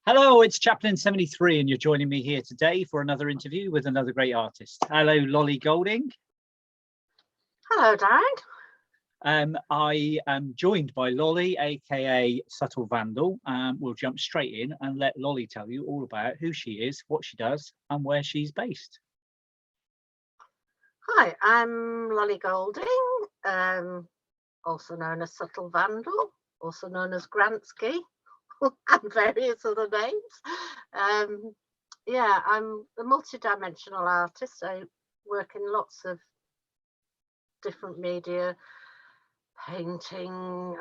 Hello, it's Chaplin73, and you're joining me here today for another interview with another great artist. Hello, Lolly Golding. Hello, Darren. I am joined by Lolly, aka Subtle Vandal. We'll jump straight in and let Lolly tell you all about who she is, what she does, and where she's based. Hi, I'm Lolly Golding, also known as Subtle Vandal, also known as Gransky, and various other names. Yeah, I'm a multi-dimensional artist. I work in lots of different media, painting.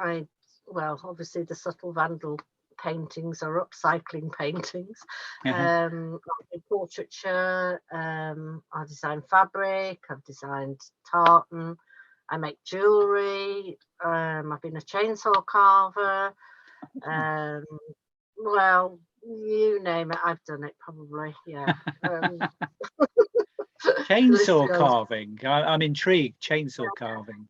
Obviously the Subtle Vandal paintings are upcycling paintings. I do portraiture, I design fabric, I've designed tartan, I make jewellery, I've been a chainsaw carver, well, you name it, I've done it probably, yeah. Chainsaw carving, I'm intrigued, chainsaw carving.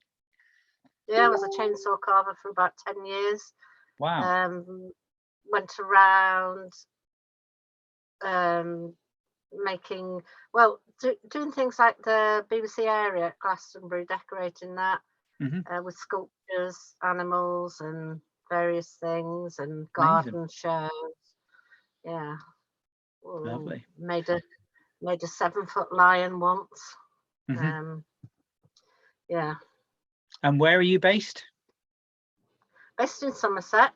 Yeah, I was a chainsaw carver for about 10 years. Wow. Went around doing things like the BBC area at Glastonbury, decorating that with sculptures, animals and various things, and garden shows. Yeah. Lovely. Made a 7-foot lion once. Yeah. And where are you based? Based in Somerset,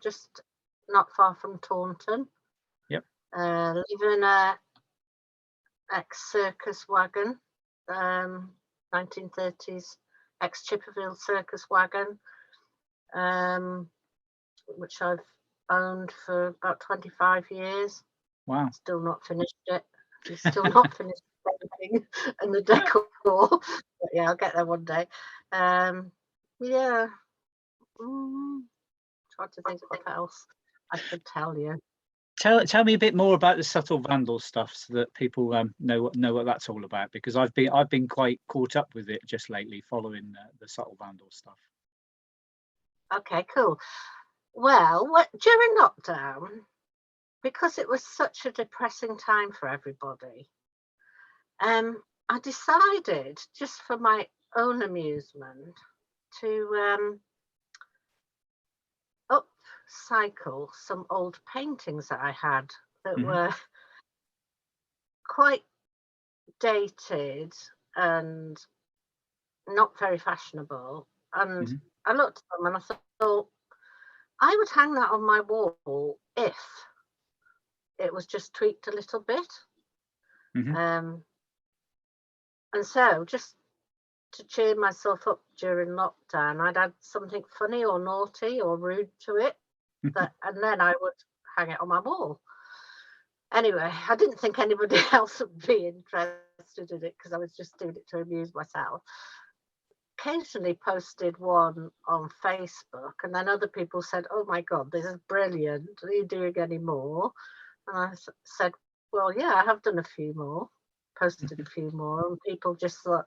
just not far from Taunton. Yep. Live in a ex-circus wagon, 1930s ex-Chipperfield circus wagon, which I've owned for about 25 years. Wow. Still not finished it. Still not finished painting and the decor. But yeah, I'll get there one day. Yeah. Trying to think what else I could tell you. Tell me a bit more about the Subtle Vandal stuff, so that people know what that's all about, because I've been quite caught up with it just lately, following the Subtle Vandal stuff. Okay, cool. Well, during lockdown, because it was such a depressing time for everybody, I decided, just for my own amusement, to upcycle some old paintings that I had that were quite dated and not very fashionable. And I looked at them and I thought, I would hang that on my wall if it was just tweaked a little bit. And so, just to cheer myself up during lockdown, I'd add something funny or naughty or rude to it, and then I would hang it on my wall. Anyway, I didn't think anybody else would be interested in it because I was just doing it to amuse myself. Occasionally posted one on Facebook, and then other people said, "Oh my God, this is brilliant. Are you doing any more?" And I said, "Well, yeah, I have done a few more, posted a few more," and people just thought,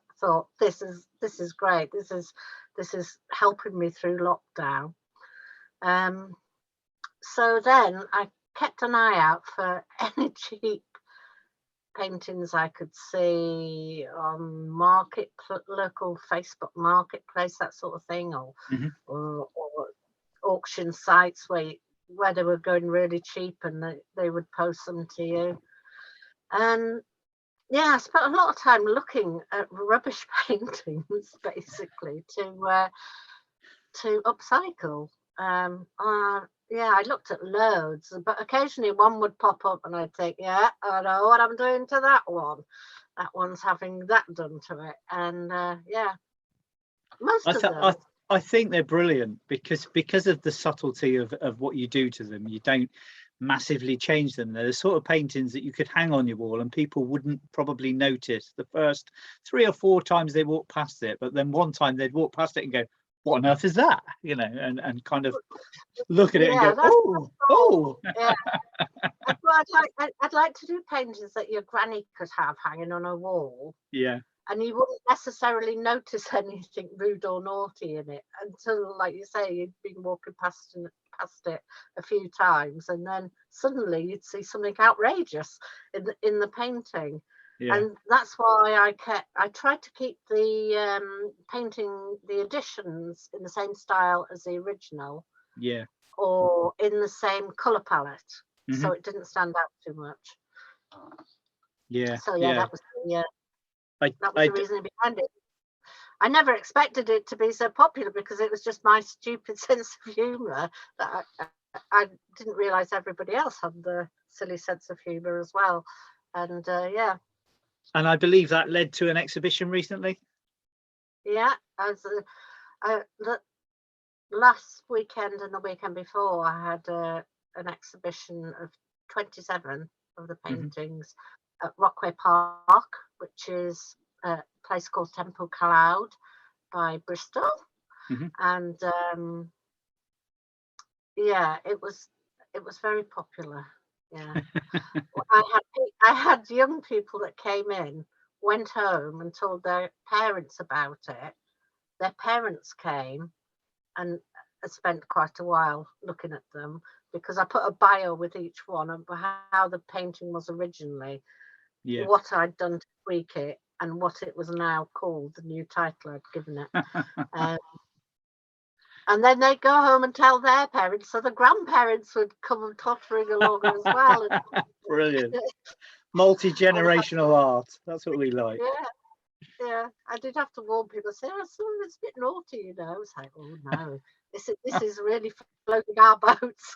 "This is great. This is helping me through lockdown." So then I kept an eye out for any cheap paintings I could see on local Facebook marketplace, that sort of thing, or auction sites where they were going really cheap and they would post them to you. And yeah, I spent a lot of time looking at rubbish paintings basically to upcycle. Yeah, I looked at loads, but occasionally one would pop up and I'd think, yeah, I know what I'm doing to that one. That one's having that done to it. And yeah, most of them. I think they're brilliant because of the subtlety of what you do to them. You don't massively change them. They're the sort of paintings that you could hang on your wall and people wouldn't probably notice the first 3 or 4 times they walk past it, but then one time they'd walk past it and go, "What on earth is that?" You know, and kind of look at it and go, "Oh." Yeah. I'd like to do paintings that your granny could have hanging on a wall. Yeah. And you wouldn't necessarily notice anything rude or naughty in it until, like you say, you'd been walking past past it a few times, and then suddenly you'd see something outrageous in the painting. Yeah. And that's why I tried to keep the painting, the additions, in the same style as the original, Yeah. or in the same color palette, Mm-hmm. so it didn't stand out too much. Yeah. So yeah, that was the reason behind it. I never expected it to be so popular, because it was just my stupid sense of humour that I didn't realise everybody else had the silly sense of humour as well. And yeah. And I believe that led to an exhibition recently. Yeah, as the last weekend and the weekend before, I had an exhibition of 27 of the paintings at Rockway Park, which is a place called Temple Cloud by Bristol. And yeah, it was very popular. Yeah. I had young people that came in, went home and told their parents about it. Their parents came and spent quite a while looking at them, because I put a bio with each one of how the painting was originally, what I'd done to tweak it, and what it was now called, the new title I'd given it. And then they'd go home and tell their parents, so the grandparents would come and tottering along as well. Brilliant. Multi-generational art. That's what we like. Yeah. I did have to warn people, say, oh, some of it's a bit naughty, you know. It's like, oh no, this is really floating our boats.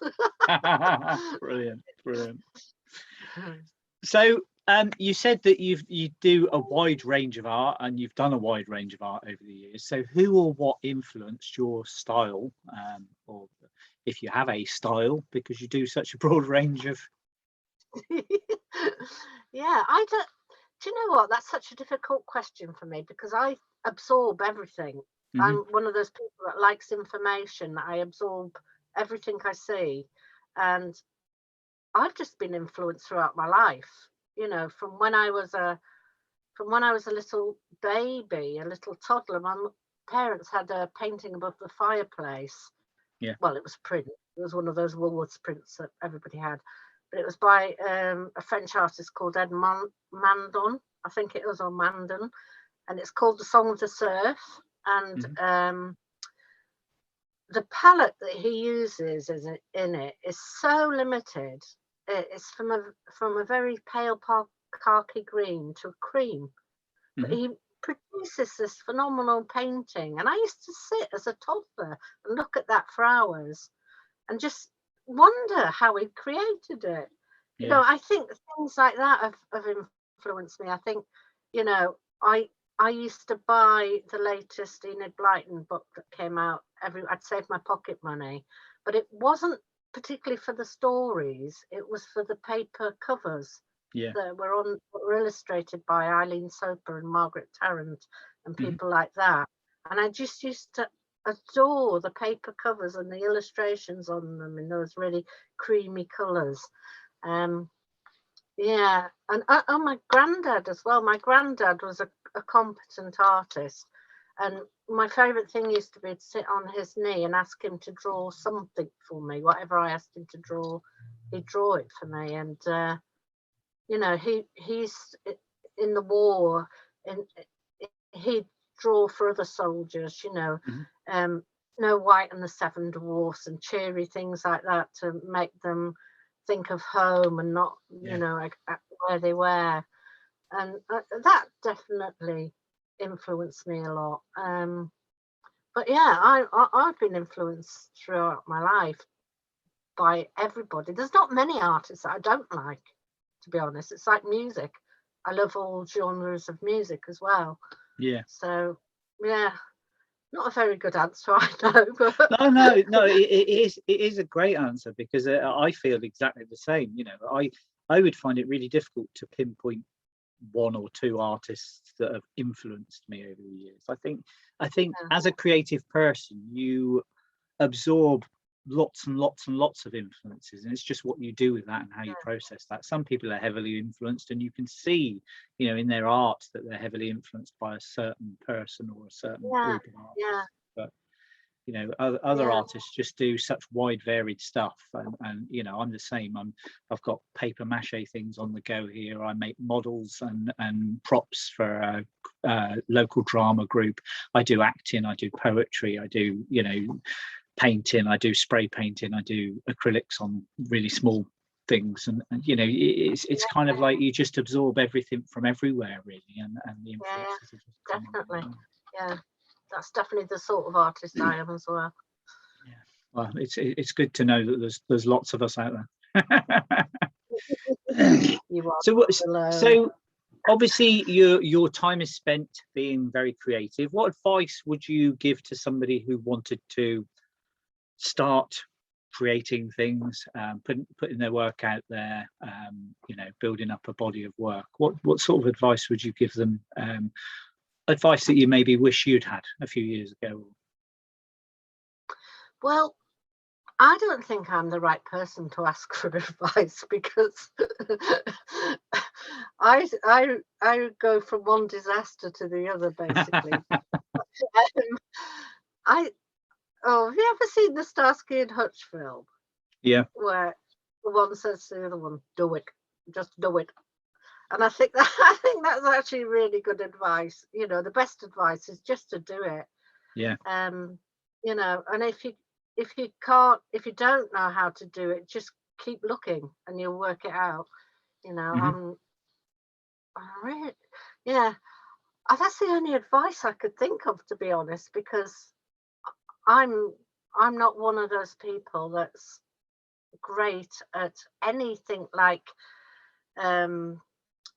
Brilliant. So you said that you do a wide range of art, and you've done a wide range of art over the years. So who or what influenced your style, or if you have a style, because you do such a broad range of... Yeah, do you know what? That's such a difficult question for me, because I absorb everything. I'm one of those people that likes information. I absorb everything I see, and I've just been influenced throughout my life. You know, from when I was a little baby, a little toddler, my parents had a painting above the fireplace. Yeah. Well, it was print. It was one of those Woolworths prints that everybody had. But it was by a French artist called Ed Mandon. I think it was on Mandon. And it's called The Song of the Surf. And the palette that he uses in it is so limited. It's from a very pale khaki green to a cream. But he produces this phenomenal painting. And I used to sit as a toddler and look at that for hours and just wonder how he created it. You know, I think things like that have influenced me. I think, you know, I used to buy the latest Enid Blyton book that came out. I'd save my pocket money, but it wasn't particularly for the stories. It was for the paper covers that were illustrated by Eileen Soper and Margaret Tarrant and people like that. And I just used to adore the paper covers and the illustrations on them in those really creamy colours. Yeah, and my granddad as well. My granddad was a competent artist, and my favourite thing used to be to sit on his knee and ask him to draw something for me. Whatever I asked him to draw, he'd draw it for me. And you know, he's in the war, and he'd draw for other soldiers. You know, Snow White and the Seven Dwarfs and cheery things like that to make them think of home and not, you know, where they were. And that definitely influenced me a lot. But yeah, I've been influenced throughout my life by everybody. There's not many artists that I don't like, to be honest. It's like music. I love all genres of music as well. Yeah. So yeah, not a very good answer, I know. But no, it is a great answer, because I feel exactly the same. You know, I would find it really difficult to pinpoint one or two artists that have influenced me over the years. I think as a creative person, you absorb lots and lots and lots of influences, and it's just what you do with that and how you process that. Some people are heavily influenced, and you can see, you know, in their art that they're heavily influenced by a certain person or a certain group of artists. You know, other Yeah. artists just do such wide varied stuff, and you know, I'm the same. I've got paper mache things on the go here. I make models and props for a local drama group. I do acting, I do poetry, I do, you know, painting, I do spray painting, I do acrylics on really small things, and you know, it's kind of like you just absorb everything from everywhere really, and the influences are just coming. Definitely. Yeah, that's definitely the sort of artist I am as well. Yeah, well, it's good to know that there's lots of us out there. You are So alone. so obviously your time is spent being very creative. What advice would you give to somebody who wanted to start creating things, putting their work out there, you know, building up a body of work? What sort of advice would you give them? Advice that you maybe wish you'd had a few years ago? Well, I don't think I'm the right person to ask for advice, because I go from one disaster to the other, basically. I have you ever seen the Starsky and Hutch film, Yeah, where the one says to the other one, "Do it, just do it"? And I think I think that's actually really good advice. You know, the best advice is just to do it. yeah. You know, and if you don't know how to do it, just keep looking and you'll work it out. You know, Hmm. I'm really, yeah. That's the only advice I could think of, to be honest, because I'm I'm not one of those people that's great at anything like um,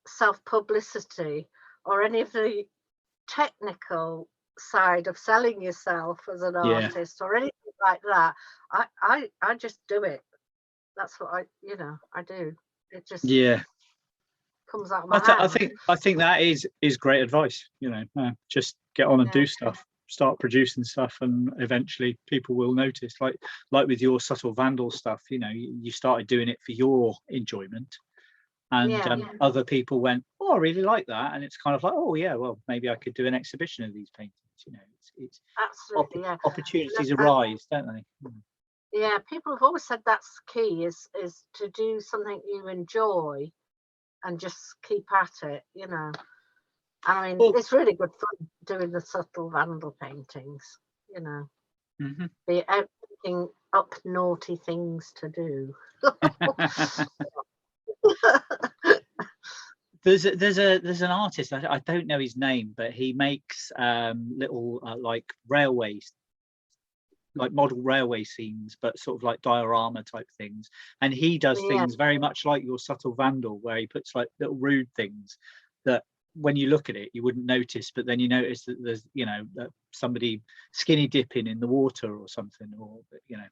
self publicity or any of the technical side of selling yourself as an Yeah, artist or anything like that. I just do it. That's what I do. It just yeah. comes out of I, my th- I hand. think I think that is great advice. You know, just get on and Yeah, do stuff, start producing stuff, and eventually people will notice. Like with your Subtle Vandal stuff, you know, you started doing it for your enjoyment, and yeah, other people went, "Oh, I really like that," and it's kind of like, "Oh yeah, well maybe I could do an exhibition of these paintings." You know, it's absolutely. Yeah, opportunities and, arise, don't they? yeah. People have always said that's key is to do something you enjoy and just keep at it. You know, I mean, Well, it's really good fun doing the Subtle Vandal paintings. You know, mhm. be out thinking up naughty things to do. There's an artist, I don't know his name, but he makes little like railways, like model railway scenes, but sort of like diorama type things, and he does Yeah, things very much like your Subtle Vandal, where he puts like little rude things that when you look at it you wouldn't notice, but then you notice that there's, you know, somebody skinny dipping in the water or something, or you know,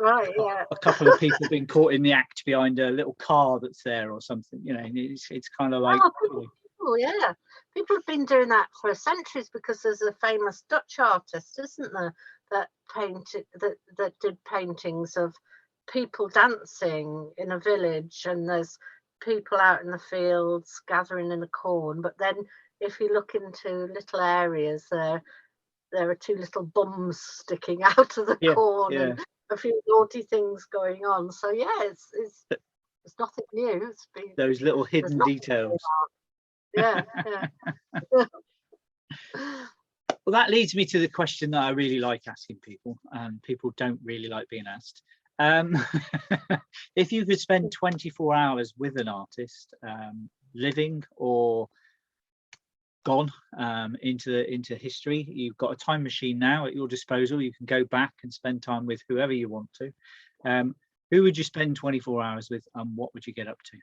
right. Yeah. a couple of people being caught in the act behind a little car that's there or something, you know, and it's kind of like, Oh, you know, yeah. People have been doing that for centuries, because there's a famous Dutch artist, isn't there, that that did paintings of people dancing in a village, and there's people out in the fields gathering in the corn. But then, if you look into little areas, there are two little bums sticking out of the yeah, corn, yeah, and a few naughty things going on. So yeah, it's nothing new. those little There's hidden nothing going details. on. Yeah, yeah. Well, that leads me to the question that I really like asking people, and people don't really like being asked. Um, if you could spend 24 hours with an artist, living or gone, into history, you've got a time machine now at your disposal. You can go back and spend time with whoever you want to. Who would you spend 24 hours with, and what would you get up to?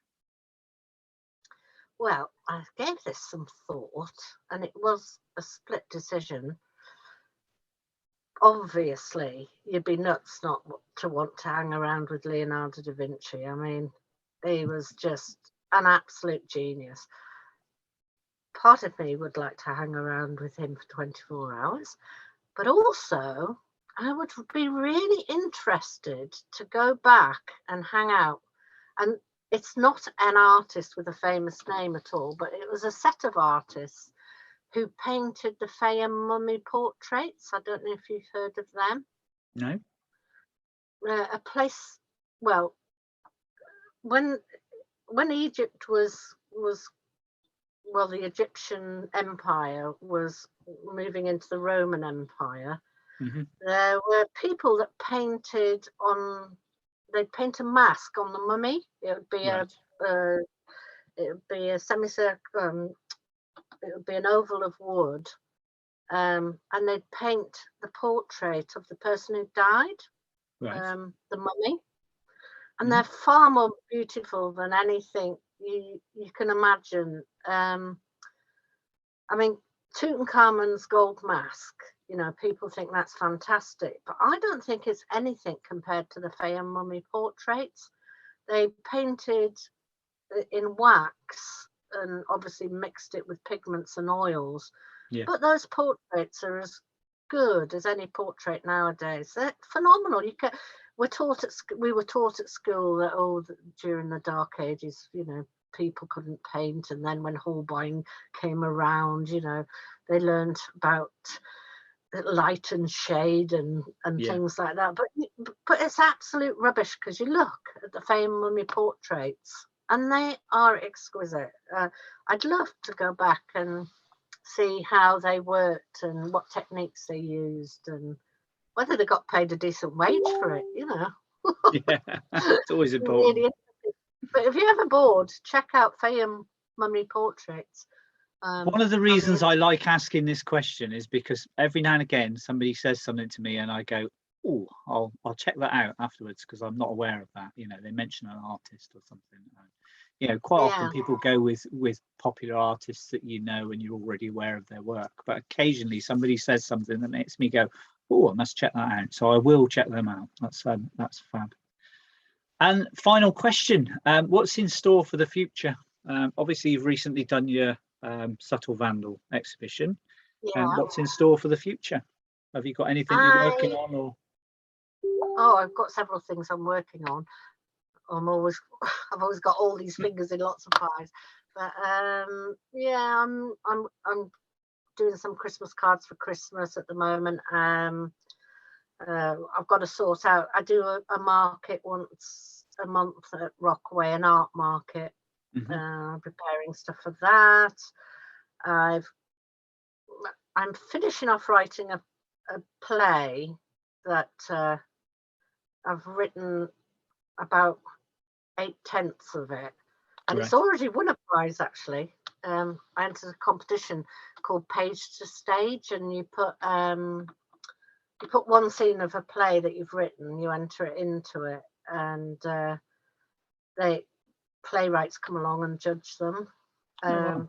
Well, I gave this some thought, and it was a split decision. Obviously, you'd be nuts not to want to hang around with Leonardo da Vinci. I mean, he was just an absolute genius. Part of me would like to hang around with him for 24 hours, but also I would be really interested to go back and hang out. And it's not an artist with a famous name at all, but it was a set of artists who painted the Fay and Mummy portraits. I don't know if you've heard of them. No. A place, well, when Egypt was well, the Egyptian Empire was moving into the Roman Empire. There were people that painted on. They'd paint a mask on the mummy. It would be a semicircle. It would be an oval of wood, and they'd paint the portrait of the person who died, the mummy, and they're far more beautiful than anything you can imagine. I mean, Tutankhamun's gold mask, you know, people think that's fantastic, but I don't think it's anything compared to the Fay and Mummy portraits. They painted in wax and obviously mixed it with pigments and oils. Yeah. But those portraits are as good as any portrait nowadays. They're phenomenal. We were taught at school that during the Dark Ages, you know, people couldn't paint, and then when Holbein came around, you know, they learned about light and shade and things like that. But it's absolute rubbish, because you look at the Fay and Mummy portraits and they are exquisite. I'd love to go back and see how they worked and what techniques they used and whether they got paid a decent wage for it, you know. Yeah, it's always important. But if you're ever bored, check out Fay and Mummy portraits. One of the reasons I like asking this question is because every now and again somebody says something to me and I go, oh, I'll check that out afterwards, because I'm not aware of that. You know, they mention an artist or something. You know, quite often people go with popular artists that you know and you're already aware of their work. But occasionally somebody says something that makes me go, oh, I must check that out. So I will check them out. That's fab. And final question, what's in store for the future? Obviously, you've recently done your Subtle Vandal exhibition. What's in store for the future? Have you got anything you're working on? Or I've got several things I'm working on. I've always got all these fingers in lots of pies. But yeah, I'm doing some Christmas cards for Christmas at the moment. I've got to sort out. I do a market once a month at Rockaway, an art market. Preparing stuff for that. I'm finishing off writing a play that I've written about 8/10 of it, and it's already won a prize actually. I entered a competition called Page to Stage, and you put one scene of a play that you've written, you enter it into it, and playwrights come along and judge them. It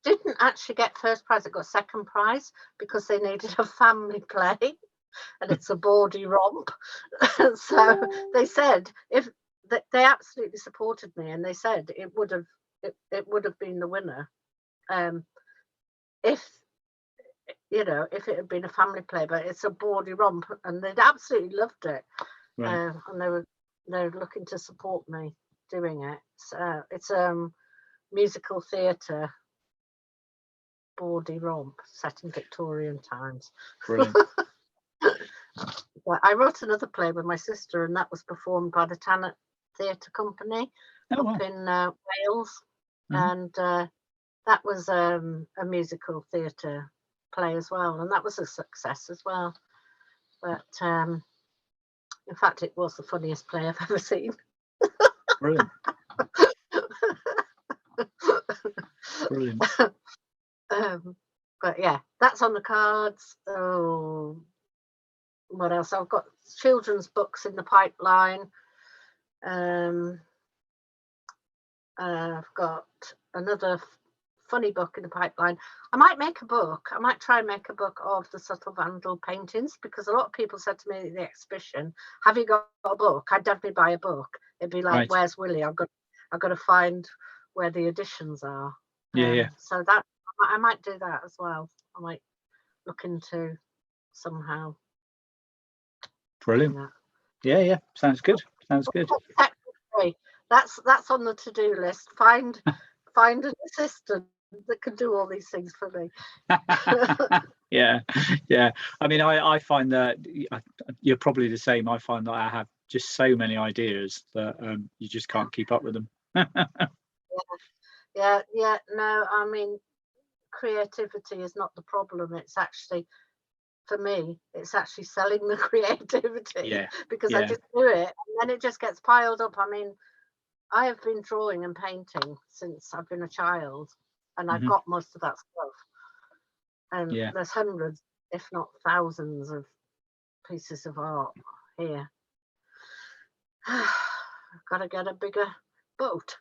didn't actually get first prize, it got second prize because they needed a family play and it's a bawdy romp. So they said they absolutely supported me, and they said it would have been the winner if it had been a family play, but it's a bawdy romp, and they'd absolutely loved it. And they're looking to support me doing it. So it's musical theatre bawdy romp set in Victorian times. Brilliant. I wrote another play with my sister, and that was performed by the Tannet Theatre Company up in Wales. And that was a musical theatre play as well, and that was a success as well. But in fact, it was the funniest play I've ever seen. Brilliant. Brilliant. But yeah, that's on the cards. Oh, what else? I've got children's books in the pipeline. I've got another funny book in the pipeline. I might try and make a book of the Subtle Vandal paintings, because a lot of people said to me at the exhibition, have you got a book? I'd definitely buy a book. It'd be like, where's Willie? I've got to find where the editions are. So that I might do that as well. I might look into somehow. Brilliant. Yeah, sounds good. That's on the to-do list. Find an assistant that can do all these things for me. Yeah. I mean, I find that you're probably the same. I find that I have just so many ideas that you just can't keep up with them. Yeah. No, I mean, creativity is not the problem. It's actually, for me, it's actually selling the creativity, because I just do it and then it just gets piled up. I mean, I have been drawing and painting since I've been a child, and I've got most of that stuff. And there's hundreds, if not thousands, of pieces of art here. I've got to get a bigger boat.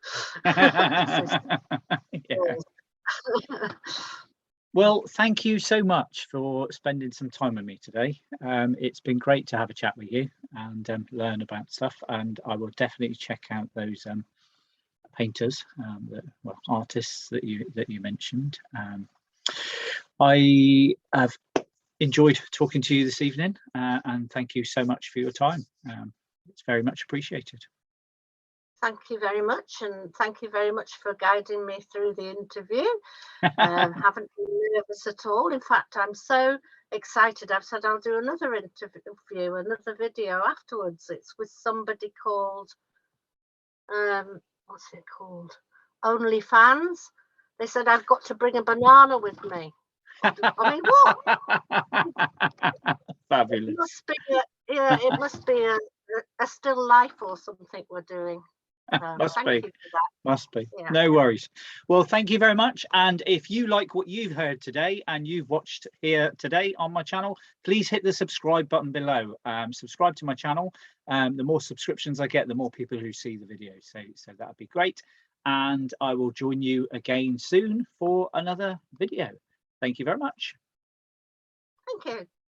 Well, thank you so much for spending some time with me today. It's been great to have a chat with you and learn about stuff, and I will definitely check out those painters, artists that you mentioned. I have enjoyed talking to you this evening, and thank you so much for your time. It's very much appreciated. Thank you very much, and thank you very much for guiding me through the interview. Haven't been nervous at all. In fact, I'm so excited. I've said I'll do another interview, another video afterwards. It's with somebody called, what's it called? Only Fans. They said I've got to bring a banana with me. I mean, what? Fabulous. It must be a still life or something we're doing. Must be. No worries. Well, thank you very much. And if you like what you've heard today and you've watched here today on my channel, please hit the subscribe button below. Subscribe to my channel. The more subscriptions I get, the more people who see the video. So that would be great. And I will join you again soon for another video. Thank you very much. Thank you.